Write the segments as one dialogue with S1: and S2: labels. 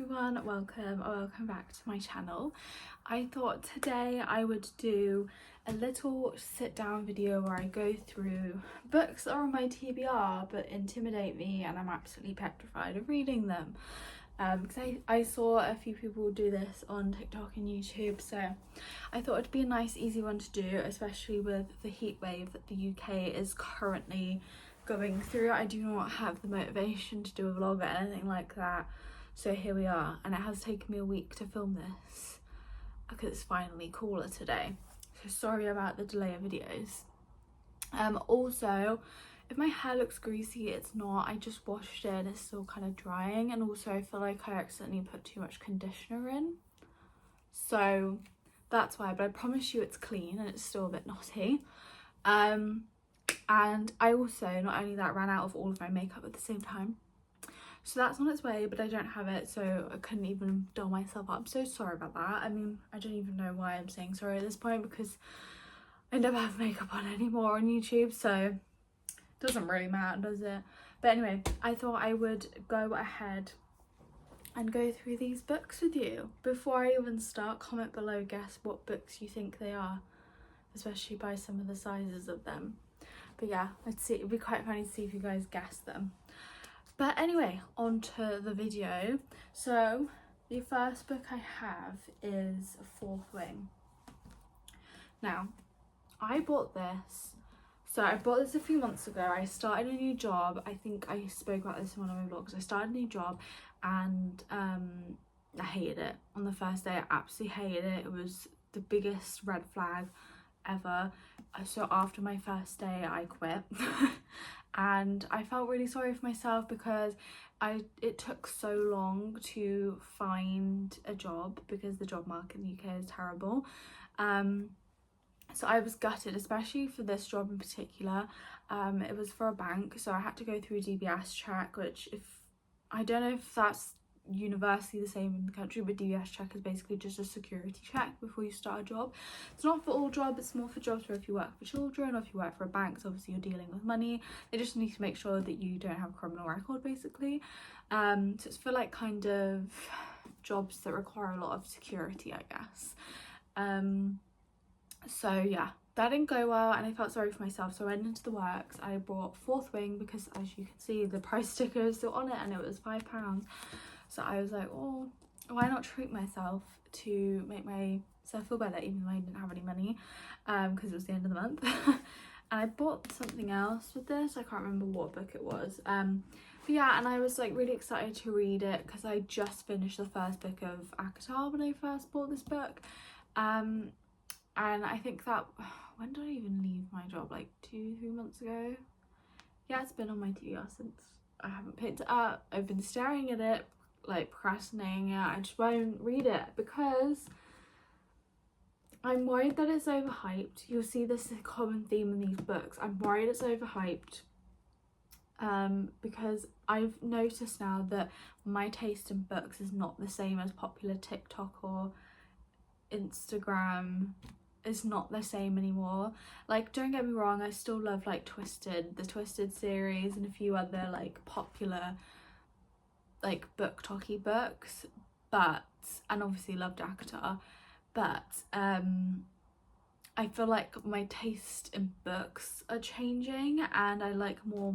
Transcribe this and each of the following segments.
S1: everyone, welcome back to my channel. I thought today I would do a little sit down video where I go through books that are on my TBR but intimidate me and I'm absolutely petrified of reading them, because I saw a few people do this on TikTok and YouTube, so I thought it'd be a nice easy one to do, especially with the heat wave that the UK is currently going through. I do not have the motivation to do a vlog or anything like that, so here we are, and it has taken me a week to film this because it's finally cooler today, so sorry about the delay of videos. Also, if my hair looks greasy, it's not. I just washed it and it's still kind of drying, and also I feel like I accidentally put too much conditioner in, so that's why, but I promise you it's clean and it's still a bit knotty. And I also, not only that, ran out of all of my makeup at the same time, so that's on its way, but I don't have it, so I couldn't even doll myself up. I'm so sorry about that. I mean, I don't even know why I'm saying sorry at this point, because I never have makeup on anymore on YouTube, so it doesn't really matter, does it? But anyway, I thought I would go ahead and go through these books with you. Before I even start, comment below, guess what books you think they are, especially by some of the sizes of them. But yeah, let's see, it'd be quite funny to see if you guys guess them. But anyway, on to the video. So the first book I have is Fourth Wing. Now, I bought this, so I bought this a few months ago. I started a new job. I think I spoke about this in one of my vlogs. I started a new job and I hated it. On the first day, I absolutely hated it. It was the biggest red flag ever. So after my first day, I quit. And I felt really sorry for myself because it took so long to find a job because the job market in the UK is terrible. So I was gutted, especially for this job in particular. It was for a bank, so I had to go through a DBS check, which, I don't know if that's universally the same in the country, but DBS check is basically just a security check before you start a job. It's not for all jobs, it's more for jobs where if you work for children or if you work for a bank, so obviously you're dealing with money. They just need to make sure that you don't have a criminal record, basically. So it's for like kind of jobs that require a lot of security, I guess. So yeah, that didn't go well and I felt sorry for myself, so I went into the works. I bought Fourth Wing because, as you can see, the price sticker is still on it and it was £5. So I was like, oh, why not treat myself to make myself feel better, even though I didn't have any money, because it was the end of the month. And I bought something else with this. I can't remember what book it was. But yeah, and I was like really excited to read it because I just finished the first book of ACOTAR when I first bought this book. And I think that, when did I even leave my job? Like 2-3 months ago? Yeah, it's been on my TBR since. I haven't picked it up. I've been staring at it, like procrastinating it. I just won't read it because I'm worried that it's overhyped. You'll see this is a common theme in these books. I'm worried it's overhyped, because I've noticed now that my taste in books is not the same as popular TikTok or Instagram. Is not the same anymore. Like, don't get me wrong, I still love like the Twisted series and a few other like popular like book-talky books, but, and obviously loved ACOTAR, but I feel like my taste in books are changing and I like more,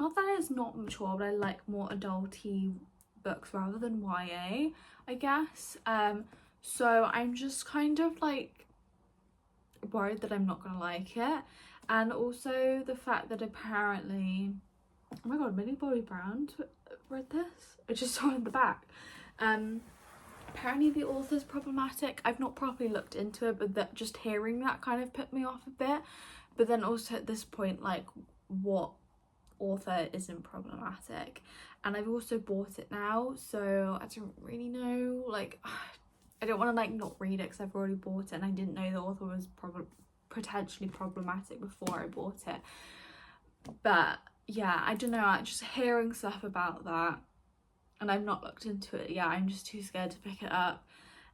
S1: not that it's not mature, but I like more adulty books rather than YA, I guess. So I'm just kind of like worried that I'm not gonna like it, and also the fact that apparently, oh my god, Millie Bobby Brown read this. I just saw it in the back. Apparently the author's problematic. I've not properly looked into it, but that just hearing that kind of put me off a bit. But then also at this point, like, what author isn't problematic? And I've also bought it now, so I don't really know, like, I don't want to like not read it because I've already bought it and I didn't know the author was potentially problematic before I bought it. But yeah, I don't know, I'm just hearing stuff about that and I've not looked into it yet. I'm just too scared to pick it up,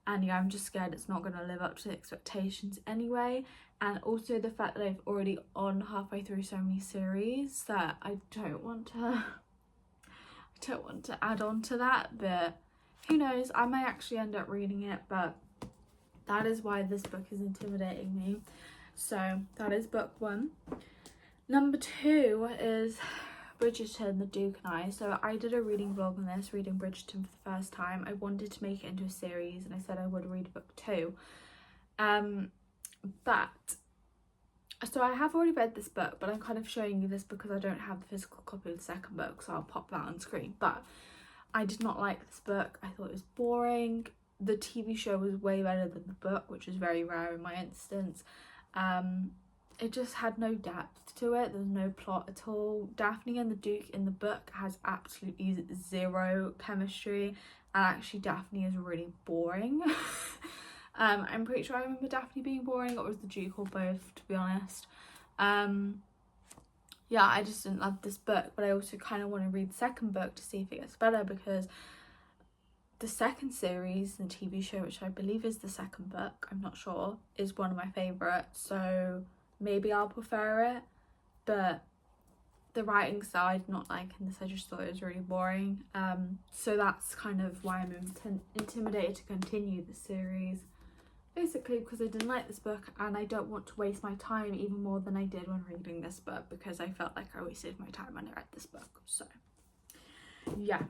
S1: and yeah, I'm just scared it's not going to live up to the expectations anyway. And also the fact that I've already on halfway through so many series that I don't want to add on to that. But who knows, I might actually end up reading it, but that is why this book is intimidating me. So that is book 1. Number 2 is Bridgerton, The Duke and I. So I did a reading vlog on this, reading Bridgerton for the first time. I wanted to make it into a series and I said I would read book 2. But so I have already read this book, but I'm kind of showing you this because I don't have the physical copy of the second book, so I'll pop that on screen. But I did not like this book. I thought it was boring. The TV show was way better than the book, which is very rare in my instance. It just had no depth to it. There's no plot at all. Daphne and the Duke in the book has absolutely zero chemistry, and actually Daphne is really boring. I'm pretty sure I remember Daphne being boring, or was the Duke, or both, to be honest. Yeah, I just didn't love this book, but I also kind of want to read the second book to see if it gets better, because the second series, the TV show, which I believe is the second book, I'm not sure, is one of my favourites, so maybe I'll prefer it. But the writing style I did not like in this. I just thought it was really boring. So that's kind of why I'm intimidated to continue the series, basically because I didn't like this book and I don't want to waste my time even more than I did when reading this book, because I felt like I wasted my time when I read this book. So yeah.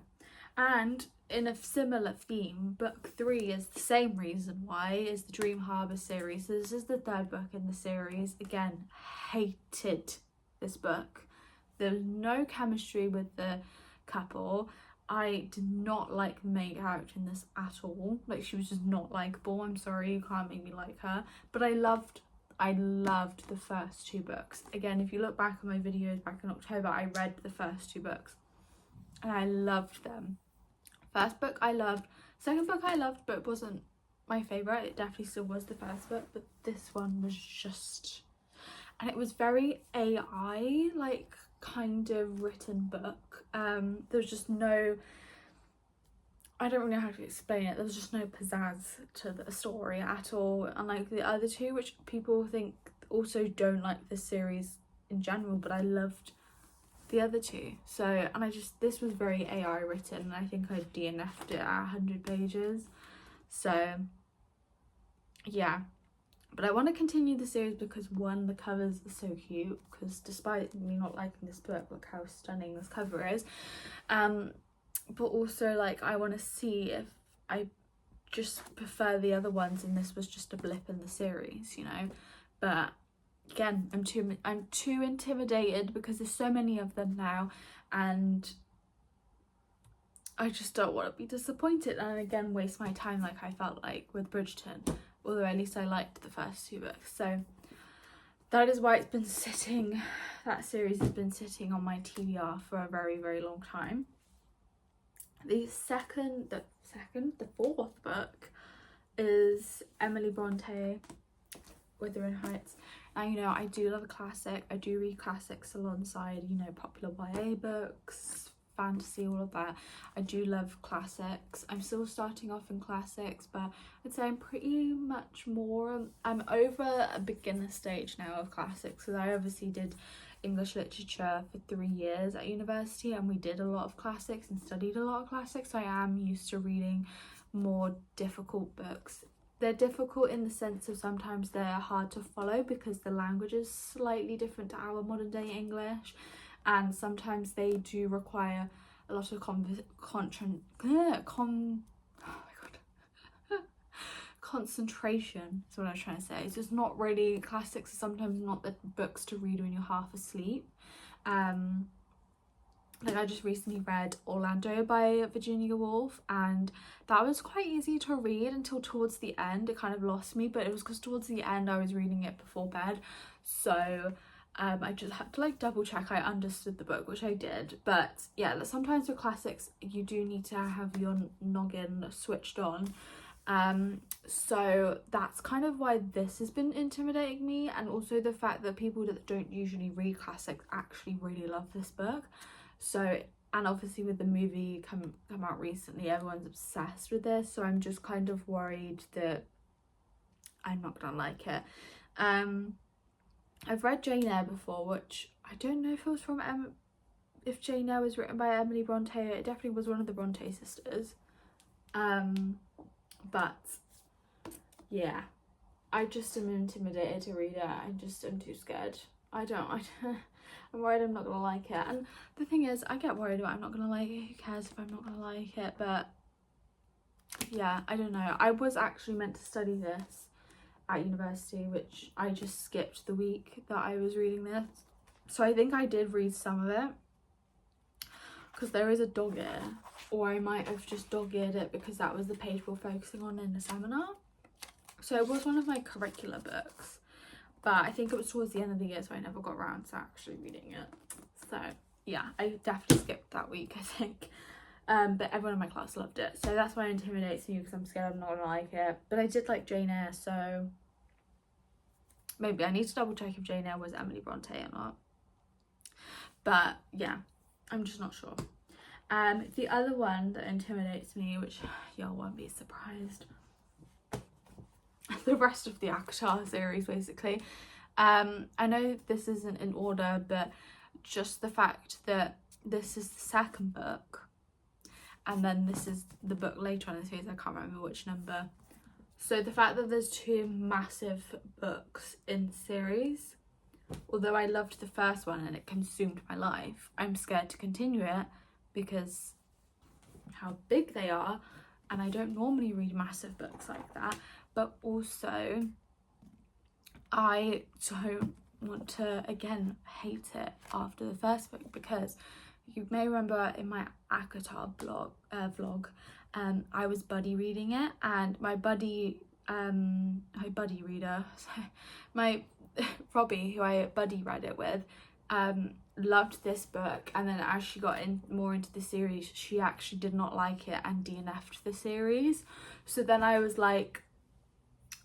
S1: And in a similar theme, book 3 is the same reason why, is the Dream Harbour series. So this is the third book in the series. Again, hated this book. There's no chemistry with the couple. I did not like the main character in this at all. Like, she was just not likeable. I'm sorry, you can't make me like her. But I loved the first 2 books. Again, if you look back at my videos back in October, I read the first 2 books and I loved them. First book I loved, second book I loved, but it wasn't my favourite. It definitely still was the first book, but this one was just, and it was very AI, like, kind of written book. There's just no, I don't really know how to explain it, there was just no pizzazz to the story at all, unlike the other 2, which people think also don't like this series in general, but I loved the other 2. So, and this was very AI written, and I think I DNF'd it at 100 pages. So yeah, but I want to continue the series because, one, the covers are so cute, because despite me not liking this book, look how stunning this cover is. But also, like, I want to see if I just prefer the other ones and this was just a blip in the series, you know. But again, I'm too intimidated because there's so many of them now, and I just don't want to be disappointed and again waste my time like I felt like with Bridgerton, although at least I liked the first 2 books. So that is why it's been sitting, that series has been sitting on my TBR for a very, very long time. The fourth book is Emily Bronte, Wuthering Heights. Now, you know, I do love a classic. I do read classics alongside, you know, popular YA books, fantasy, all of that. I do love classics. I'm still starting off in classics, but I'd say I'm pretty much more, I'm over a beginner stage now of classics, because I obviously did English literature for 3 years at university, and we did a lot of classics and studied a lot of classics, so I am used to reading more difficult books. They're difficult in the sense of sometimes they're hard to follow because the language is slightly different to our modern day English, and sometimes they do require a lot of concentration. That's what I was trying to say. It's just not really, classics are sometimes not the books to read when you're half asleep. Like, I just recently read Orlando by Virginia Woolf, and that was quite easy to read until towards the end. It kind of lost me, but it was because towards the end I was reading it before bed, so I just had to like double check I understood the book, which I did. But yeah, sometimes with classics you do need to have your noggin switched on. So that's kind of why this has been intimidating me, and also the fact that people that don't usually read classics actually really love this book. So, and obviously with the movie come out recently, everyone's obsessed with this, so I'm just kind of worried that I'm not gonna like it. I've read Jane Eyre before, which I don't know if it was from if Jane Eyre was written by Emily Bronte. It definitely was one of the Bronte sisters. But yeah, I just am intimidated to read it. I'm too scared. I'm worried I'm not gonna like it. And the thing is, I get worried about I'm not gonna like it. Who cares if I'm not gonna like it? But yeah, I don't know. I was actually meant to study this at university, which I just skipped the week that I was reading this. So I think I did read some of it because there is a dog ear, or I might have just dog-eared it because that was the page we're focusing on in the seminar. So it was one of my curricular books, but I think it was towards the end of the year, so I never got around to actually reading it. So yeah, I definitely skipped that week, I think. But everyone in my class loved it, so that's why it intimidates me, because I'm scared I'm not gonna like it. But I did like Jane Eyre, so maybe I need to double check if Jane Eyre was Emily Bronte or not. But yeah, I'm just not sure. The other one that intimidates me, which y'all won't be surprised, the rest of the ACOTAR series basically. I know this isn't in order, but just the fact that this is the second book and then this is the book later on in the series, I can't remember which number. So the fact that there's two massive books in the series, although I loved the first one and it consumed my life, I'm scared to continue it because how big they are, and I don't normally read massive books like that. But also I don't want to again hate it after the first book, because you may remember in my ACOTAR vlog, I was buddy reading it, and my buddy reader, so my Robbie, who I buddy read it with, loved this book, and then as she got more into the series, she actually did not like it and DNF'd the series. So then I was like,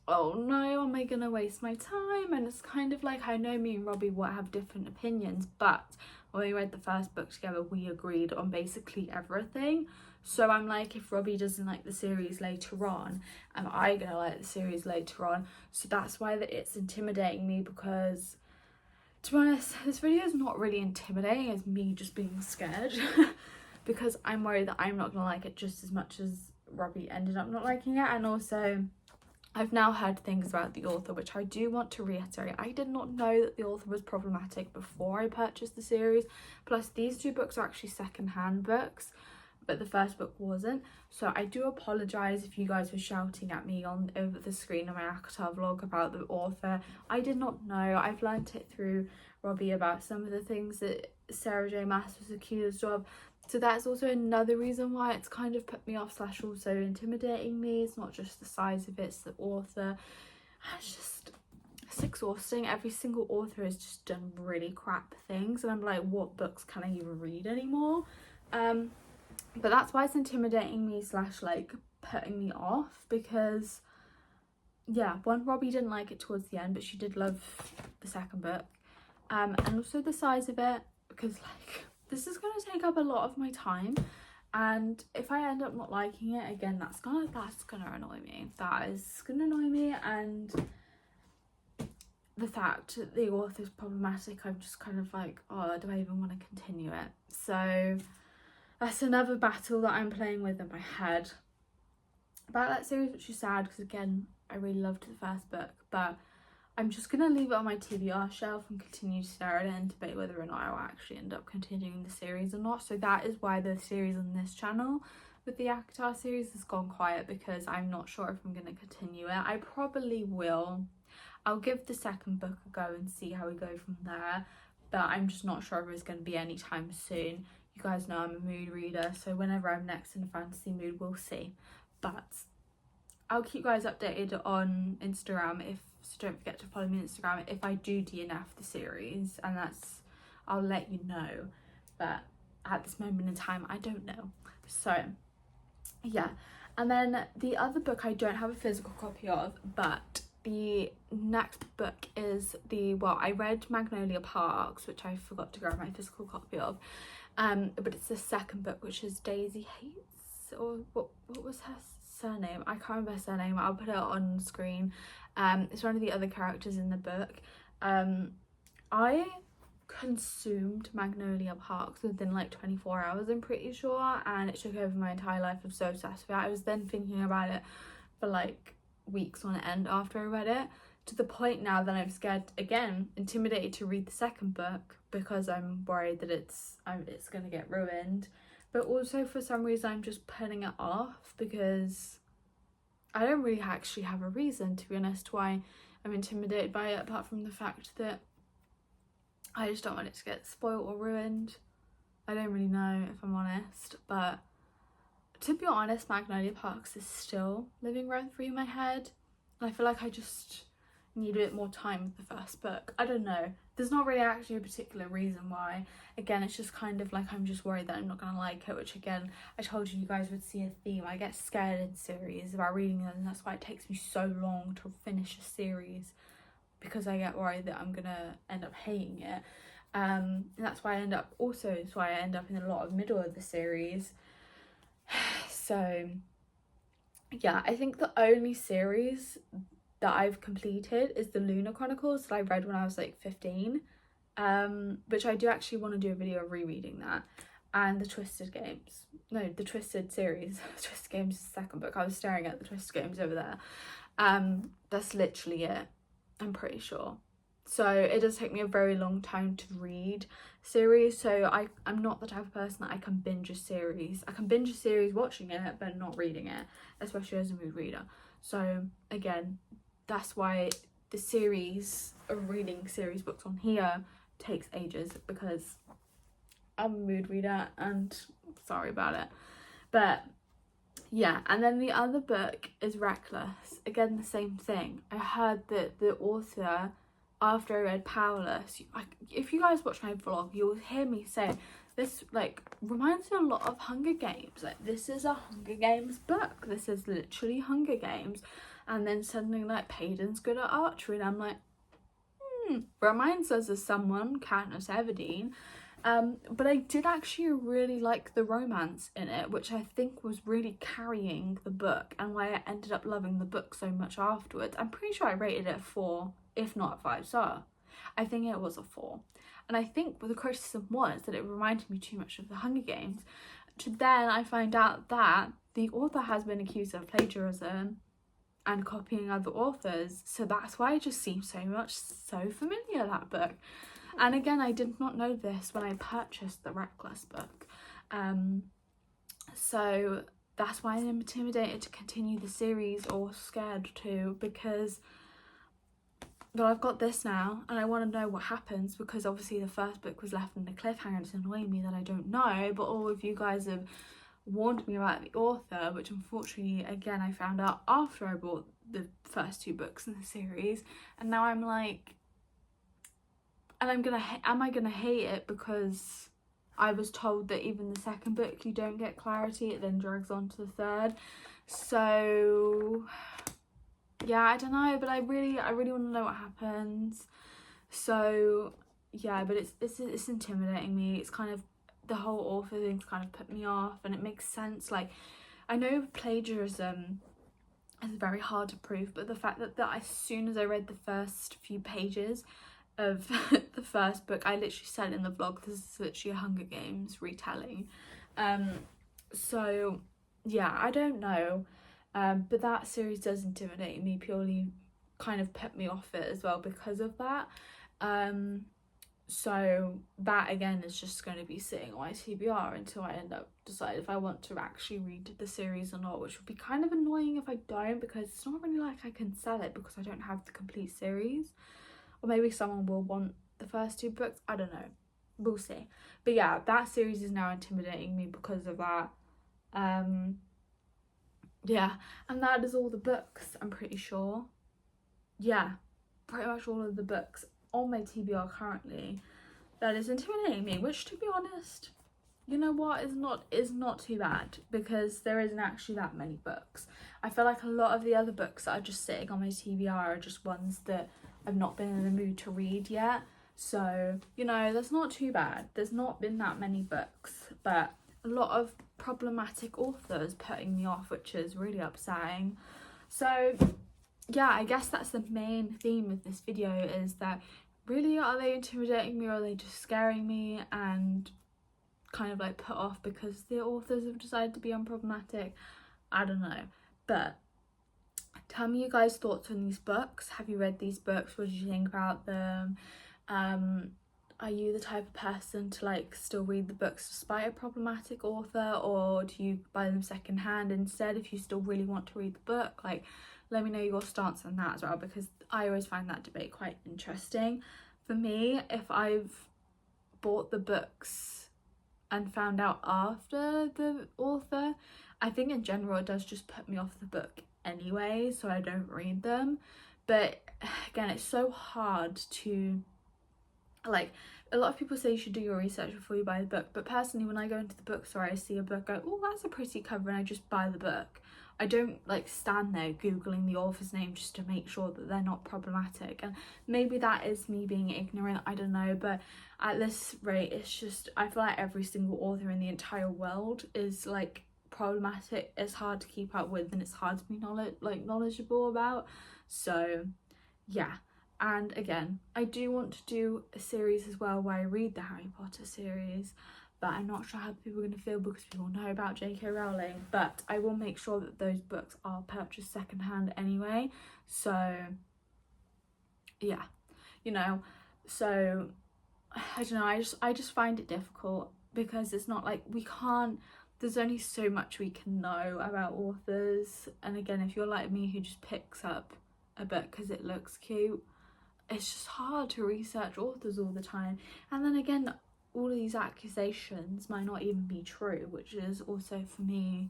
S1: oh no, am I gonna waste my time? And it's kind of like, I know me and Robbie will have different opinions, but when we read the first book together, we agreed on basically everything. So I'm like, if Robbie doesn't like the series later on, am I gonna like the series later on? So that's why it's intimidating me, because to be honest, this video is not really intimidating, it's me just being scared because I'm worried that I'm not gonna like it just as much as Robbie ended up not liking it. And also I've now heard things about the author, which I do want to reiterate. I did not know that the author was problematic before I purchased the series. Plus, these two books are actually second-hand books, but the first book wasn't. So I do apologise if you guys were shouting at me over the screen of my ACOTAR vlog about the author. I did not know. I've learnt it through Robbie about some of the things that Sarah J Maas was accused of. So that's also another reason why it's kind of put me off / also intimidating me. It's not just the size of it, it's the author. It's exhausting. Every single author has just done really crap things, and I'm like, what books can I even read anymore? But that's why it's intimidating me / like putting me off, because yeah, one, Robbie didn't like it towards the end, but she did love the second book. And also the size of it, because like, this is going to take up a lot of my time, and if I end up not liking it again, that's gonna annoy me. That is gonna annoy me. And the fact that the author is problematic, I'm just kind of like, oh, do I even want to continue it? So that's another battle that I'm playing with in my head about that series, which is sad because again, I really loved the first book, but I'm just going to leave it on my TBR shelf and continue to stare at it and debate whether or not I will actually end up continuing the series or not. So that is why the series on this channel with the ACOTAR series has gone quiet, because I'm not sure if I'm going to continue it. I probably will. I'll give the second book a go and see how we go from there, but I'm just not sure if it's going to be anytime soon. You guys know I'm a mood reader, so whenever I'm next in a fantasy mood, we'll see. But I'll keep you guys updated on Instagram, so don't forget to follow me on Instagram if I do DNF the series, and I'll let you know. But at this moment in time, I don't know. So yeah, and then the other book I don't have a physical copy of, but the next book is I read Magnolia Parks, which I forgot to grab my physical copy of, but it's the second book, which is Daisy Hates, or what was her surname? I can't remember her surname. I'll put it on screen. It's one of the other characters in the book. I consumed Magnolia Parks within like 24 hours, I'm pretty sure, and it took over my entire life. I was so obsessed with it. I was then thinking about it for like weeks on end after I read it, to the point now that I'm scared, again, intimidated to read the second book because I'm worried that it's gonna get ruined. But also for some reason I'm just putting it off because I don't really actually have a reason, to be honest, why I'm intimidated by it, apart from the fact that I just don't want it to get spoiled or ruined. I don't really know, if I'm honest, but to be honest, Magnolia Parks is still living rent free in my head, and I feel like I just need a bit more time with the first book. I don't know, there's not really actually a particular reason why. Again, it's just kind of like I'm just worried that I'm not gonna like it, which again, I told you guys would see a theme. I get scared in series about reading them, and that's why it takes me so long to finish a series, because I get worried that I'm gonna end up hating it. And that's why I end up in a lot of middle of the series. So yeah, I think the only series that I've completed is the Lunar Chronicles that I read when I was like 15, which I do actually want to do a video of rereading that, and the Twisted Games. No, the Twisted series. Twisted Games is the second book. I was staring at the Twisted Games over there. That's literally it, I'm pretty sure. So it does take me a very long time to read series, so I'm not the type of person that I can binge a series. I can binge a series watching it but not reading it, especially as a mood reader. So again, that's why the series of reading series books on here takes ages, because I'm a mood reader and sorry about it. But yeah, and then the other book is Reckless. Again, the same thing. I heard that the author, after I read Powerless, if you guys watch my vlog, you'll hear me say this like reminds me a lot of Hunger Games. Like, this is a Hunger Games book. This is literally Hunger Games. And then suddenly like Payton's good at archery, and I'm like, reminds us of someone, Katniss Everdeen. But I did actually really like the romance in it, which I think was really carrying the book, and why I ended up loving the book so much afterwards. I'm pretty sure I rated it a 4, if not a 5-star. I think it was a 4. And I think what the criticism was that it reminded me too much of the Hunger Games. To then I find out that the author has been accused of plagiarism and copying other authors, so that's why it just seems so familiar, that book. And again, I did not know this when I purchased the Reckless book, so that's why I'm intimidated to continue the series, or scared to, because well, I've got this now and I want to know what happens, because obviously the first book was left in a cliffhanger. It's annoying me that I don't know, but all of you guys have warned me about the author, which unfortunately again I found out after I bought the first 2 books in the series, and now I'm like, and am I gonna hate it because I was told that even the second book you don't get clarity, it then drags on to the third. So yeah, I don't know, but I really want to know what happens. So yeah, but it's intimidating me. It's kind of, the whole author thing's kind of put me off, and it makes sense. Like, I know plagiarism is very hard to prove, but the fact that as soon as I read the first few pages of the first book, I literally said in the vlog, this is literally a Hunger Games retelling. So yeah, I don't know, but that series does intimidate me, purely kind of put me off it as well because of that. So that again is just going to be sitting on my TBR until I end up decide if I want to actually read the series or not, which would be kind of annoying if I don't, because it's not really like I can sell it because I don't have the complete series. Or maybe someone will want the first 2 books, I don't know, we'll see. But yeah, that series is now intimidating me because of that. Yeah, and that is all the books, I'm pretty sure. Yeah, pretty much all of the books on my TBR currently that is intimidating me, which, to be honest, you know what, is not too bad, because there isn't actually that many books. I feel like a lot of the other books that are just sitting on my TBR are just ones that I've not been in the mood to read yet. So, you know, that's not too bad. There's not been that many books, but a lot of problematic authors putting me off, which is really upsetting. So yeah, I guess that's the main theme of this video, is that really, are they intimidating me, or are they just scaring me and kind of like put off because the authors have decided to be unproblematic? I don't know. But tell me you guys' thoughts on these books. Have you read these books? What did you think about them? Are you the type of person to like still read the books despite a problematic author, or do you buy them secondhand instead if you still really want to read the book? Like, let me know your stance on that as well, because I always find that debate quite interesting. For me, if I've bought the books and found out after the author, I think in general it does just put me off the book anyway, so I don't read them. But again, it's so hard to, like, a lot of people say you should do your research before you buy the book, but personally, when I go into the bookstore, I see a book, go, oh, that's a pretty cover, and I just buy the book. I don't like stand there googling the author's name just to make sure that they're not problematic. And maybe that is me being ignorant, I don't know, but at this rate, it's just, I feel like every single author in the entire world is like problematic. It's hard to keep up with, and it's hard to be knowledgeable about. So yeah. And again, I do want to do a series as well where I read the Harry Potter series, but I'm not sure how people are going to feel because people know about J.K. Rowling. But I will make sure that those books are purchased secondhand anyway. So yeah, you know, so I don't know, I just find it difficult because it's not like we can't, there's only so much we can know about authors. And again, if you're like me who just picks up a book because it looks cute, it's just hard to research authors all the time. And then again, all of these accusations might not even be true, which is also for me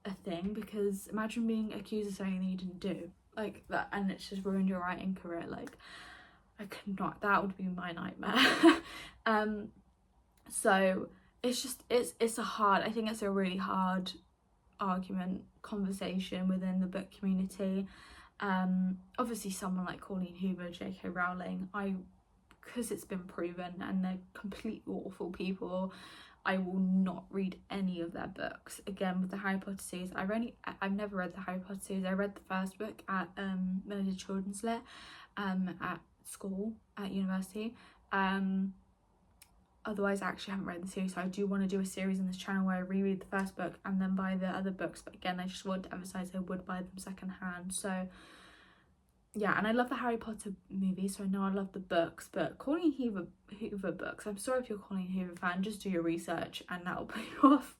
S1: a thing, because imagine being accused of something that you didn't do like that and it's just ruined your writing career. Like, I could not, that would be my nightmare. So it's just, it's a hard, I think it's a really hard conversation within the book community. Obviously someone like Colleen Hoover, J.K. Rowling, because it's been proven and they're complete awful people, I will not read any of their books. Again, with the Harry Potter series, I've never read the Harry Potter series. I read the first book at when I did children's lit at school, at university. Otherwise I actually haven't read the series, so I do want to do a series on this channel where I reread the first book and then buy the other books. But again, I just want to emphasize I would buy them secondhand. So yeah, and I love the Harry Potter movies, so I know I love the books. But Colleen Hoover books, I'm sorry if you're a Colleen Hoover fan, just do your research and that'll put you off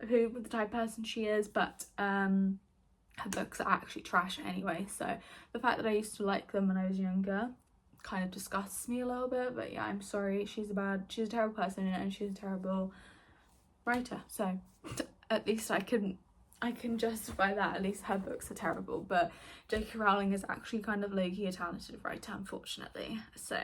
S1: who the type of person she is. But her books are actually trash anyway, so the fact that I used to like them when I was younger kind of disgusts me a little bit. But yeah, I'm sorry, she's a terrible person and she's a terrible writer, so at least I can justify that. At least her books are terrible. But J.K. Rowling is actually kind of low-key a talented writer, unfortunately. So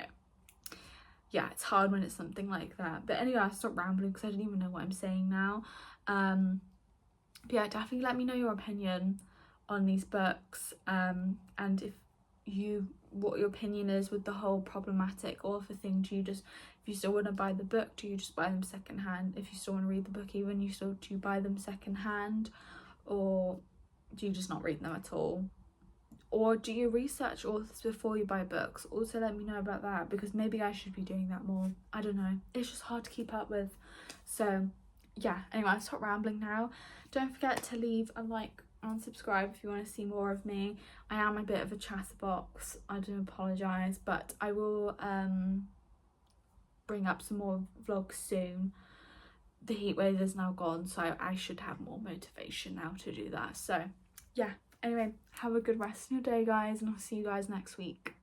S1: yeah, it's hard when it's something like that. But anyway, I stopped rambling because I don't even know what I'm saying now. But yeah, definitely let me know your opinion on these books, and what your opinion is with the whole problematic author thing. Do you still want to buy the book, do you just buy them secondhand? If you still want to read the book even, do you buy them secondhand, or do you just not read them at all? Or do you research authors before you buy books? Also let me know about that, because maybe I should be doing that more. I don't know, it's just hard to keep up with. So yeah, anyway, I'll stop rambling now. Don't forget to leave a like and subscribe if you want to see more of me. I am a bit of a chatterbox, I do apologise, but I will bring up some more vlogs soon. The heatwave is now gone, so I should have more motivation now to do that. So yeah, anyway, have a good rest of your day, guys, and I'll see you guys next week.